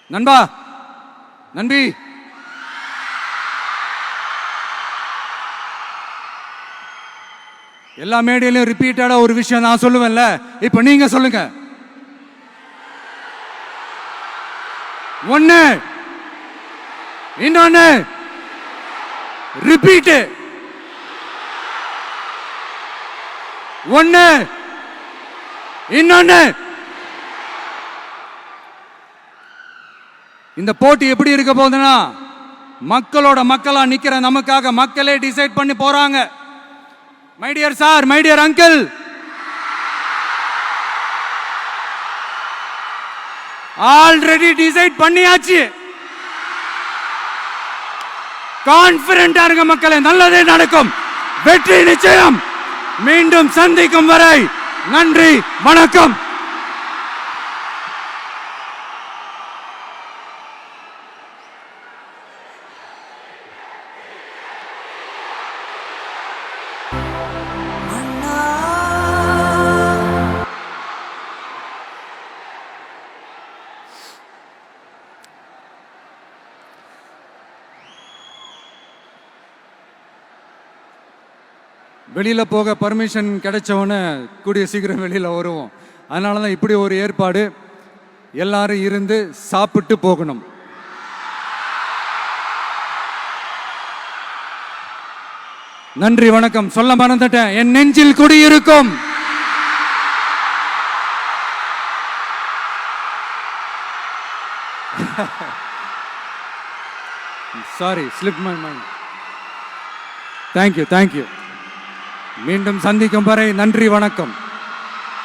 நண்பா, நண்பி, எல்லா மேடையிலும் ரிப்பீட்டடா ஒரு விஷயம் நான் சொல்லுவேன்ல, இப்ப நீங்க சொல்லுங்க. ஒன்னு, இன்னொன்னு, ரிப்பீட். ஒன்னு, இன்னொன்னு. இந்த போட்டி எப்படி இருக்க போகுதுன்னா, மக்களோட மக்களா நிக்கிற நமக்காக மக்களே டிசைட் பண்ணி போறாங்க. My dear sir, my dear uncle, already decide பண்ணியாச்சு. கான்பிடென்டா இருக்க மக்களே, நல்லதே நடக்கும், வெற்றி நிச்சயம். மீண்டும் சந்திக்கும் வரை நன்றி, வணக்கம். வெளியில் போக பர்மிஷன் கிடைச்சவொன்னே கூடிய சீக்கிரம் வெளியில் வருவோம். அதனால தான் இப்படி ஒரு ஏற்பாடு. எல்லாரும் இருந்து சாப்பிட்டு போகணும். நன்றி, வணக்கம். சொல்ல மறந்துட்டேன், என் நெஞ்சில் குடியிருக்கும் sorry, slip my mind. Thank you. மீண்டும் சந்திக்கும் வரை நன்றி, வணக்கம்.